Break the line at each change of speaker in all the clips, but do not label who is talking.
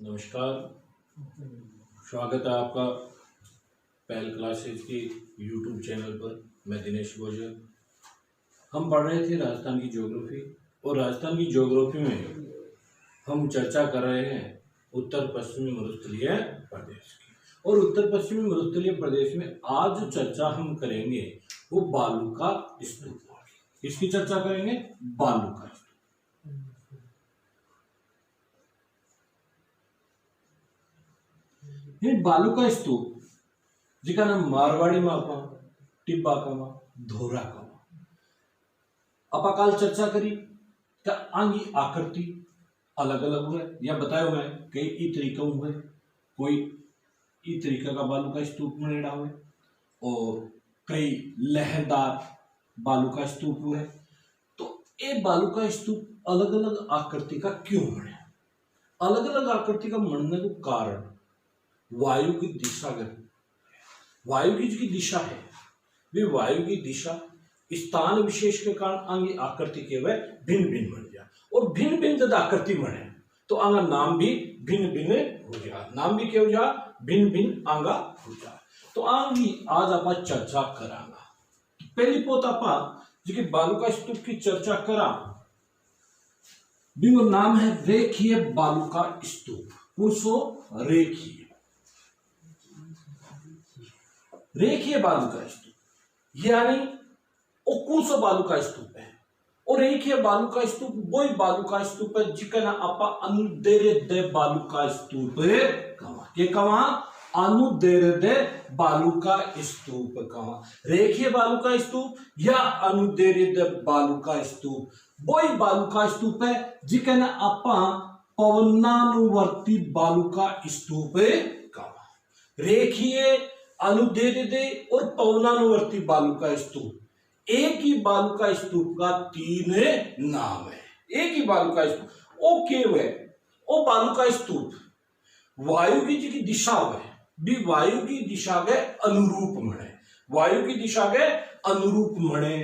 नमस्कार। स्वागत है आपका पहल क्लासेज के यूट्यूब चैनल पर। मैं दिनेश गोजर। हम पढ़ रहे थे राजस्थान की ज्योग्राफी, और राजस्थान की ज्योग्राफी में हम चर्चा कर रहे हैं उत्तर पश्चिमी मरुस्थलीय प्रदेश की। और उत्तर पश्चिमी मरुस्थलीय प्रदेश में आज जो चर्चा हम करेंगे वो बालू का स्तूप होगी। इसकी चर्चा करेंगे बालू का स्तूप। ये बालू का स्तूप जिका नाम मारवाड़ी में आपा टिब्बा कमा धोरा कमा अपाकाल चर्चा करी का आंगी आकृति अलग अलग हुए या बताए हुए कई ई तरीका हुए। कोई ई तरीका का बालू का स्तूप बनेड़ा हुए और कई लहरदार बालू का स्तूप हुए। तो ये बालू का स्तूप अलग अलग आकृति का क्यों बने? अलग अलग आकृति का बनने का कारण वायु की दिशा वायु की जो दिशा है वे वायु की दिशा स्थान विशेष के कारण आंगी आकृति के वह भिन्न भिन्न बन जाए, और भिन्न भिन्न जब आकृति बने तो आंगा नाम भी भिन्न भिन्न हो जाए। नाम भी क्या हो जाए? भिन्न भिन्न आंगा हो जाए। तो आंगी आज आप चर्चा करांगा। पहली पोत आप जो बालू का स्तूप की चर्चा करा बिंगो नाम है रेखीय बालू का स्तूप। पूछो रेखीय बालू का स्तूप यानी वो कौन सा बालू का स्तूप है? और रेखीय बालू का स्तूप वही बालू का स्तूप है जिका ना आपा अनुदैर्ध्य बालू का स्तूप कहा। ये कहा अनुदैर्ध्य बालू का स्तूप कहा। रेखीय बालू का स्तूप या अनुदैर्ध्य बालू का स्तूप वही बालू का स्तूप है जिका ना आपा पवनानुवर्ती बालू का स्तूप कहा। रेखीय, अनुदैर्ध्य और पवनानुवर्ती बालू का स्तूप एक ही बालू का स्तूप का तीन नाम है। एक ही बालू का स्तूप ओ केव है ओ बालू का स्तूप वायु की जी दिशा है भी वायु की दिशा के अनुरूप मणे। वायु की दिशा के अनुरूप मणे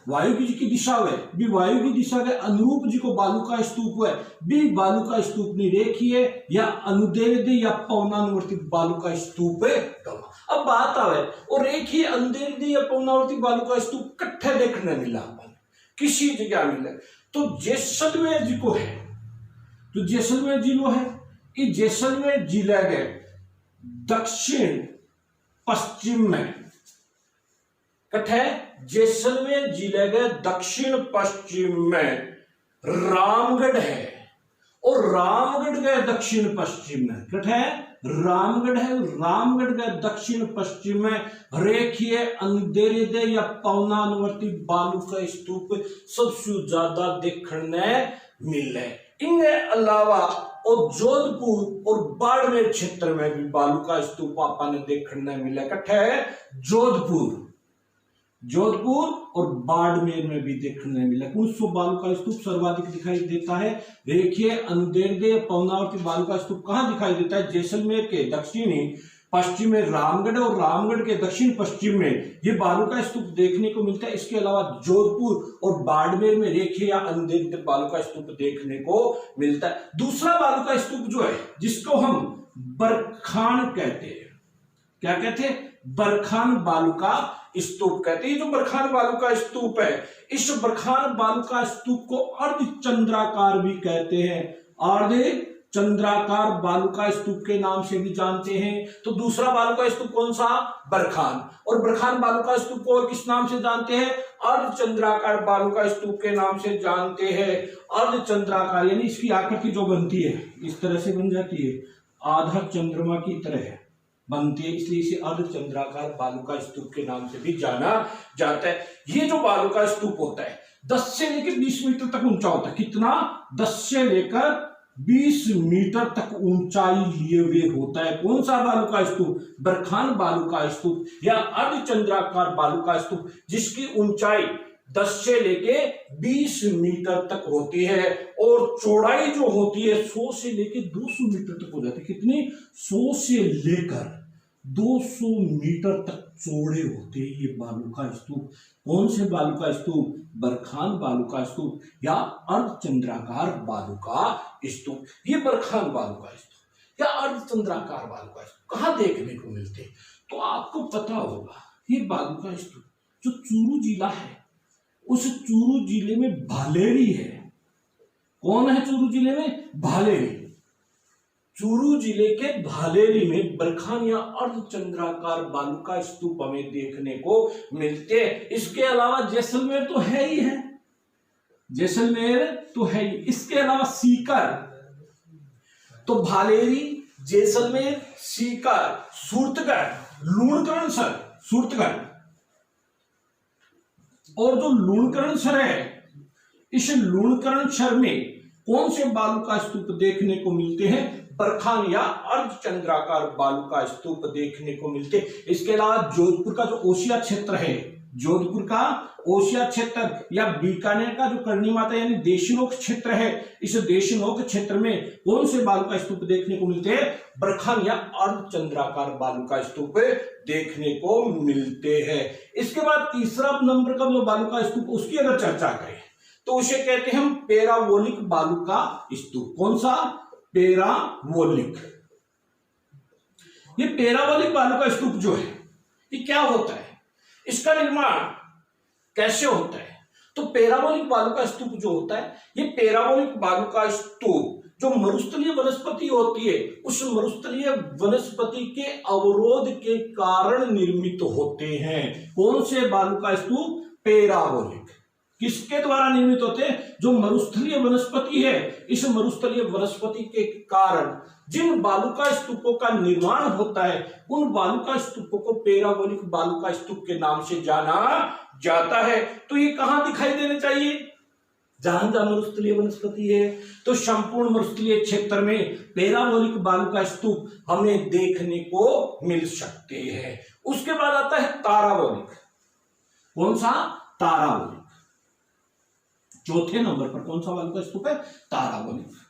वायु की जी दिशा है भी वायु की दिशा के अनुरूप जी को बालू का स्तूप है भी बालू का स्तूप नहीं रेखीय या अनुदैर्ध्य या पवनानुवर्ती बालू का स्तूप है। अब बात आवे और रेखीय, अनुदैर्ध्य या पवनानुवर्ती बालू का स्तूप कट्ठे देखने मिला किसी जगह मिले तो जैसलमेर जी को है। तो जैसलमेर जिलो है, इस जैसलमेर जिले के दक्षिण पश्चिम में कट्ठे जैसलमेर जिले के दक्षिण पश्चिम में रामगढ़ है, और रामगढ़ के दक्षिण पश्चिम में कट्ठे रामगढ़ है। रामगढ़ के दक्षिण पश्चिम में रेखीय, अनुदैर्ध्य या पवनानुवर्ती बालू का स्तूप सबसे ज्यादा देखने मिले। इनके अलावा और जोधपुर और बाड़मेर क्षेत्र में भी बालू का स्तूप आपने देखने मिले। कट्ठे जोधपुर और बाड़मेर में भी देखने मिला। कुछ बालू का स्तूप सर्वाधिक दिखाई देता है। रेखीय, अनुदैर्ध्य, पवनानुवर्ती बालू का स्तूप कहां दिखाई देता है? जैसलमेर के दक्षिणी पश्चिम में रामगढ़ और रामगढ़ के दक्षिण पश्चिम में ये बालू का स्तूप देखने को मिलता है। इसके अलावा जोधपुर और बाड़मेर में रेखीय या अनुदैर्ध्य बालू का स्तूप देखने को मिलता है। दूसरा बालू का स्तूप जो है जिसको हम बरखान कहते हैं, क्या कहते हैं? बरखान बालू का स्तूप कहते हैं। जो बरखान बालू का स्तूप है, इस बरखान बालू का स्तूप को अर्धचंद्राकार भी कहते हैं। अर्धचंद्राकार बालू का स्तूप के नाम से भी जानते हैं। तो दूसरा बालू का स्तूप कौन सा? बरखान। और बरखान बालू का स्तूप को और किस नाम से जानते हैं? अर्धचंद्राकार बालू का स्तूप के नाम से जानते हैं। अर्धचंद्राकार यानी इसकी आकृति जो बनती है इस तरह से बन जाती है, आधा चंद्रमा की तरह बनती है, इसलिए इसे अर्धचंद्राकार बालू का स्तूप के नाम से भी जाना जाता है। ये जो बालू का स्तूप होता है 10 से लेकर 20 मीटर तक ऊंचा होता है। कितना? 10 से लेकर 20 मीटर तक ऊंचाई लिए हुए होता है। कौन सा बालू का स्तूप? बरखान बालू का स्तूप या अर्धचंद्राकार बालू का स्तूप, जिसकी ऊंचाई 10 से लेके 20 मीटर तक होती है और चौड़ाई जो होती है 100 से लेके 200 मीटर तक हो जाती है। कितनी? 100 से लेकर 200 मीटर तक चौड़े होते हैं ये बालू का स्तूप। कौन से बालू का स्तूप? बरखान बालू का स्तूप या अर्धचंद्राकार बालू का स्तूप। ये बरखान बालू का स्तूप। या अर्धचंद्राकार बालुका स्तूप कहाँ देखने को मिलते हैं? तो आपको पता होगा ये बालुका स्तूप जो चूरू जिला है, उस चूरू जिले में भालेरी है। कौन है चूरू जिले में? भालेरी। चूरू जिले के भालेरी में बरखान या अर्धचंद्राकार बालुका स्तूप हमें देखने को मिलते हैं। इसके अलावा जैसलमेर तो है ही है, जैसलमेर तो है ही। इसके अलावा सीकर, तो भालेरी, जैसलमेर, सीकर, सूरतगढ़, लूणकरणसर, सूरतगढ़। और जो लूणकरणसर है, इस लूणकरणसर में कौन से बालुका स्तूप देखने को मिलते हैं? बरखान या अर्धचंद्राकार बालुका स्तूप देखने को मिलते हैं। इसके अलावा जोधपुर का जो ओसिया क्षेत्र है, जोधपुर का ओसिया क्षेत्र या बीकानेर का जो करनी माता यानी देशनोक क्षेत्र है, इस देशनोक क्षेत्र में कौन से बालुका स्तूप देखने को मिलते हैं? बरखान या अर्धचंद्राकार बालुका स्तूप देखने को मिलते हैं। इसके बाद तीसरा नंबर का जो बालुका स्तूप, उसकी अगर चर्चा करें तो उसे कहते हैं हम पैरावोलिक बालुका स्तूप। कौन सा? पैरावोलिक। ये पैरावोलिक बालुका स्तूप जो है ये क्या होता है, इसका निर्माण कैसे होता है? तो पैरावोलिक बालुका स्तूप जो होता है, ये पैरावोलिक बालुका स्तूप जो मरुस्थलीय वनस्पति होती है, उस मरुस्थलीय वनस्पति के अवरोध के कारण निर्मित होते हैं। कौन से बालुका स्तूप? पैरावोलिक। किसके द्वारा निर्मित होते हैं? जो मरुस्थलीय वनस्पति है, इस मरुस्थलीय वनस्पति के कारण जिन बालुका स्तूपों का निर्माण होता है, उन बालुका स्तूपों को पैरावोलिक बालुका स्तूप के नाम से जाना जाता है। तो ये कहां दिखाई देने चाहिए? जहां जहां मरुस्थलीय वनस्पति है, तो संपूर्ण मरुस्थलीय क्षेत्र में पैरावोलिक बालुका स्तूप हमें देखने को मिल सकते हैं। उसके बाद आता है तारावोलिक। कौन सा? तारावोलिक। चौथे नंबर पर कौन सा बालुका स्तूप है? तारावोलिक।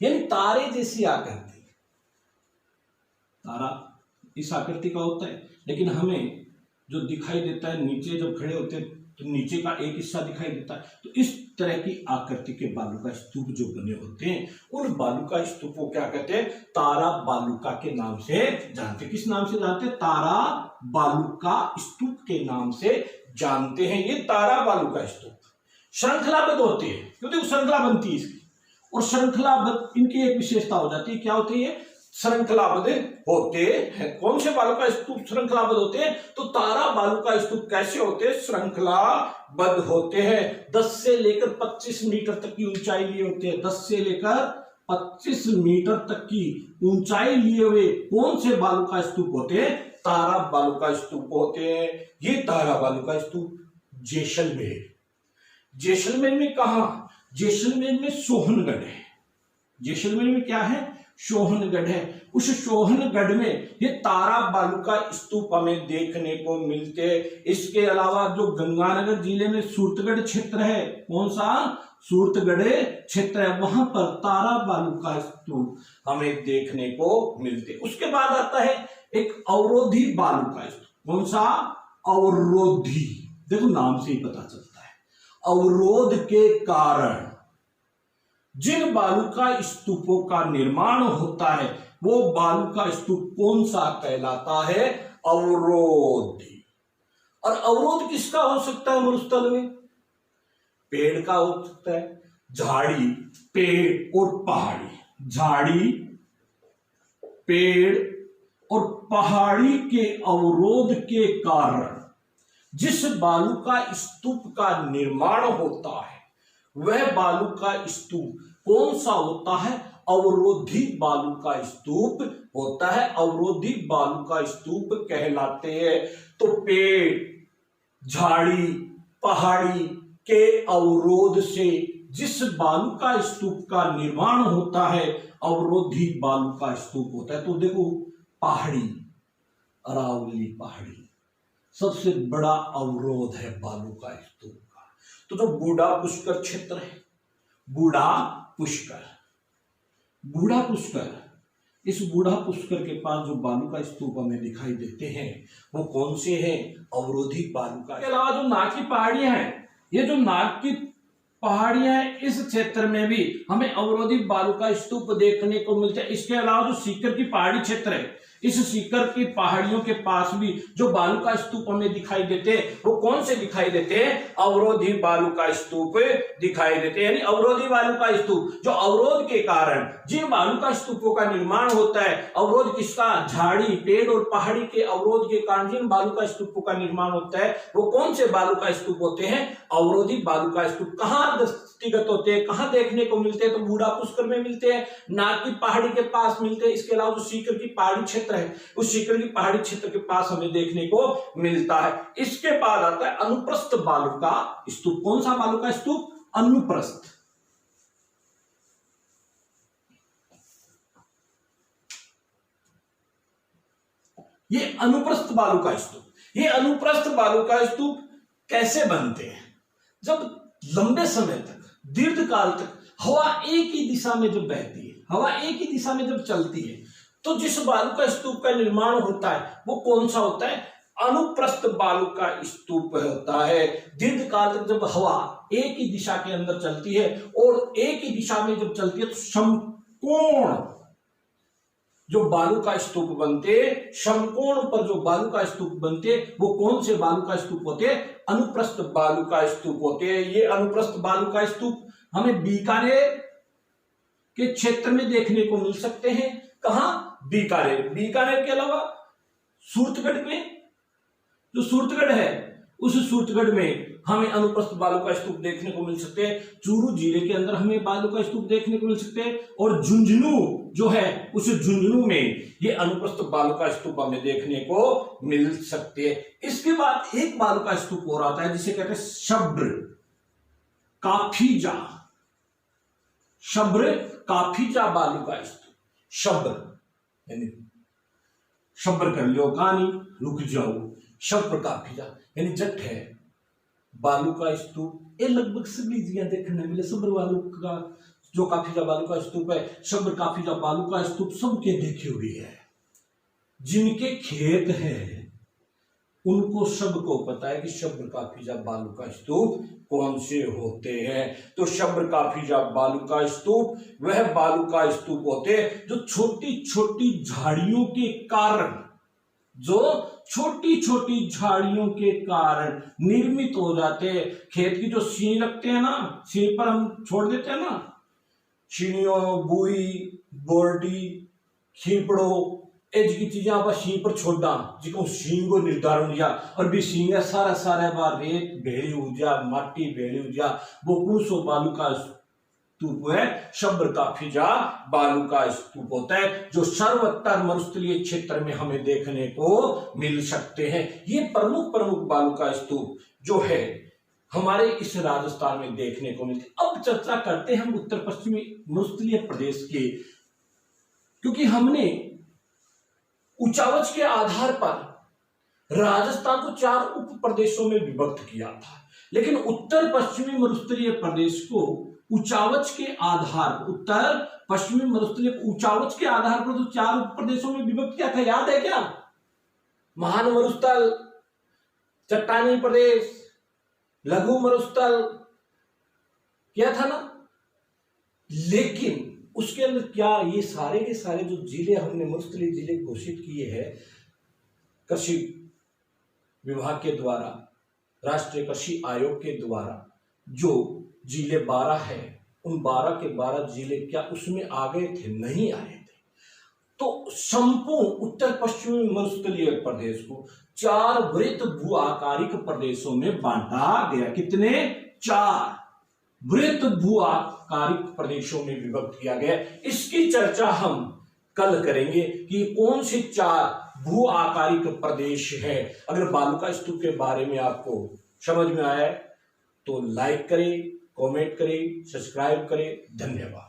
यानी तारे जैसी आकृति। तारा इस आकृति का होता है, लेकिन हमें जो दिखाई देता है नीचे जब खड़े होते हैं तो नीचे का एक हिस्सा दिखाई देता है। तो इस तरह की आकृति के बालुका स्तूप जो बने होते हैं, उन बालुका स्तूप को क्या कहते हैं? तारा बालुका के नाम से जानते हैं। किस नाम से जानते हैं? तारा बालुका स्तूप के नाम से जानते हैं। ये तारा बालुका स्तूप श्रृंखलाबद्ध होते हैं, क्योंकि श्रृंखला बनती है इसकी, और श्रृंखलाबद्ध इनकी एक विशेषता हो जाती है। क्या होती है? श्रृंखलाबद्ध होते हैं। कौन से बालुका स्तूप श्रृंखलाबद्ध होते हैं? तो तारा बालुका स्तूप कैसे होते हैं? श्रृंखलाबद्ध होते हैं। 10 से लेकर 25 मीटर तक की ऊंचाई लिए होते हैं। 10 से लेकर 25 मीटर तक की ऊंचाई लिए हुए कौन से बालुका स्तूप होते हैं? तारा बालुका स्तूप होते हैं। ये तारा बालुका स्तूप जैसलमेर, जैसलमेर में कहा? जैसलमेर में सोहनगढ़ है। जैसलमेर में क्या है? सोहनगढ़ है। उस सोहनगढ़ में ये तारा बालुका स्तूप हमें देखने को मिलते हैं। इसके अलावा जो गंगानगर जिले में सूरतगढ़ क्षेत्र है, कौन सा? सूरतगढ़ क्षेत्र है, वहां पर तारा बालुका स्तूप हमें देखने को मिलते हैं। उसके बाद आता है एक अवरोधी बालुका स्तूप। कौन सा? अवरोधी। देखो नाम से ही पता चलता है, अवरोध के कारण जिन बालुका स्तूपों का निर्माण होता है, वो बालुका स्तूप कौन सा कहलाता है? अवरोधी। और अवरोध किसका हो सकता है? मरुस्थल में पेड़ का हो सकता है, झाड़ी, पेड़ और पहाड़ी। झाड़ी, पेड़ और पहाड़ी के अवरोध के कारण जिस बालुका स्तूप का निर्माण होता है, वह बालुका स्तूप कौन सा होता है? अवरोधी बालुका स्तूप होता है। अवरोधी बालुका स्तूप कहलाते हैं। तो पेड़, झाड़ी, पहाड़ी के अवरोध से जिस बालुका स्तूप का निर्माण होता है, अवरोधी बालुका स्तूप होता है। तो देखो पहाड़ी, अरावली पहाड़ी सबसे बड़ा अवरोध है बालुका स्तूप का। तो जो बूढ़ा पुष्कर क्षेत्र है, बूढ़ा पुष्कर, बूढ़ा पुष्कर, इस बूढ़ा पुष्कर के पास जो बालुका स्तूप हमें दिखाई देते हैं वो कौन से हैं? अवरोधी बालुका। इसके अलावा जो नाग की पहाड़ियां हैं, ये जो नाग की पहाड़ियां हैं, इस क्षेत्र में भी हमें अवरोधी बालू का स्तूप देखने को मिलते हैं। इसके अलावा जो सीकर की पहाड़ी क्षेत्र है, इस सीकर की पहाड़ियों के पास भी जो बालू का स्तूप हमें दिखाई देते हैं, वो कौन से दिखाई देते हैं? अवरोधी बालू का स्तूप दिखाई देते हैं। यानी अवरोधी बालू का स्तूप, जो अवरोध के कारण जिन बालू का स्तूपों का निर्माण होता है, अवरोध किसका? झाड़ी, पेड़ और पहाड़ी के अवरोध के कारण जिन बालू का स्तूपों का निर्माण होता है, वो कौन से बालू का स्तूप होते हैं? अवरोधी बालू का स्तूप। कहां दृष्टिगत होते हैं, कहां देखने को मिलते हैं? तो बूढ़ा पुष्कर में मिलते हैं, नाग की पहाड़ी के पास मिलते हैं। इसके अलावा जो सीकर की पहाड़ी क्षेत्र है, उस सीकर की पहाड़ी क्षेत्र के पास हमें देखने को मिलता है। इसके बाद आता है अनुप्रस्थ बालू का स्तूप। कौन सा बालू का स्तूप? अनुप्रस्थ। ये अनुप्रस्थ बालू का स्तूप, ये अनुप्रस्थ बालू का स्तूप कैसे बनते हैं? जब लंबे समय तक, दीर्घ काल तक हवा एक ही दिशा में जब बहती है, हवा एक ही दिशा में जब चलती है, तो जिस बालू का स्तूप का निर्माण होता है वो कौन सा होता है? अनुप्रस्थ बालू का स्तूप होता है। दीर्घ काल तक जब हवा एक ही दिशा के अंदर चलती है और एक ही दिशा में जब चलती है, तो समकोण जो बालू का स्तूप बनते, समकोण पर जो बालू का स्तूप बनते, वो कौन से बालू का स्तूप होते? अनुप्रस्थ बालू का स्तूप होते हैं। ये अनुप्रस्थ बालू का स्तूप हमें बीकानेर के क्षेत्र में देखने को मिल सकते हैं। कहां? बीकानेर। बीकानेर के अलावा सूरतगढ़ में, जो सूरतगढ़ है, उस सूरतगढ़ में हमें अनुप्रस्थ बालू का स्तूप देखने को मिल सकते हैं। चूरू जिले के अंदर हमें बालू का स्तूप देखने को मिल सकते हैं, और झुंझुनू जो है, उस झुंझुनू में ये अनुप्रस्थ बालू का स्तूप हमें देखने को मिल सकते हैं। इसके बाद एक बालू का स्तूप और आता है जिसे कहते हैं शब्र काफीजा। शब्र काफीजा बालू का स्तूप। शब्र यानी शब्र कर लो, कहानी रुक जाओ। शब्र काफीजा यानी जट है बालू का स्तूप। ये लगभग सभी जगह देखने मिले। शब्र बालू का जो काफीजा बालू का स्तूप है, शब्र काफीजा बालू का स्तूप सबके देखे हुए है। जिनके खेत है उनको सबको पता है कि शब्र काफीजा बालू का स्तूप कौन से होते हैं। तो शब्र काफीजा बालू का स्तूप वह बालू का स्तूप होते हैं जो छोटी छोटी झाड़ियों के कारण, जो छोटी छोटी झाड़ियों के कारण निर्मित हो जाते हैं। खेत की जो सीन रखते हैं ना, सीन पर हम छोड़ देते हैं ना, सीनियों, बुई, बोर्डी, खीपड़ो, एज की चीजें आप सी पर छोड़ा, जिको सींग को निर्धारण किया, और भी सींग है सारा सारा बार रेत भेड़ी ऊर्जा, माटी भेड़ी ऊर्जा, वो कुसो बालू का स्तूप है। शब्र काफीजा बालू का स्तूप होता है जो सर्वत्र मरुस्थलीय क्षेत्र में हमें देखने को मिल सकते हैं। ये प्रमुख प्रमुख बालू का स्तूप जो है हमारे इस राजस्थान में देखने को मिलते। अब चर्चा करते हैं हम उत्तर पश्चिमी मरुस्थलीय प्रदेश के, क्योंकि हमने उचावच के आधार पर राजस्थान को 4 उप प्रदेशों में विभक्त किया था, लेकिन उत्तर पश्चिमी मरुस्थलीय प्रदेश को उचावच के आधार, उत्तर पश्चिमी मरुस्थलीय उचावच के आधार पर तो 4 उप प्रदेशों में विभक्त किया था। याद है क्या? महान मरुस्थल, चट्टानी प्रदेश, लघु मरुस्थल किया था ना। लेकिन उसके अंदर क्या ये सारे के सारे जो जिले हमने मरुस्थलीय जिले घोषित किए हैं कृषि विभाग के द्वारा, राष्ट्रीय कृषि आयोग के द्वारा, जो जिले 12 है, उन 12 के 12 जिले क्या उसमें आ गए थे? नहीं आए थे। तो संपूर्ण उत्तर पश्चिमी मरुस्थलीय प्रदेश को 4 वृत्त भू आकारिक प्रदेशों में बांटा गया। कितने? 4 वृत्त भू आकारिक प्रदेशों में विभक्त किया गया। इसकी चर्चा हम कल करेंगे कि कौन से 4 भू आकारिक प्रदेश है। अगर बालू का स्तूप के बारे में आपको समझ में आया है तो लाइक करें, कमेंट करें, सब्सक्राइब करें। धन्यवाद।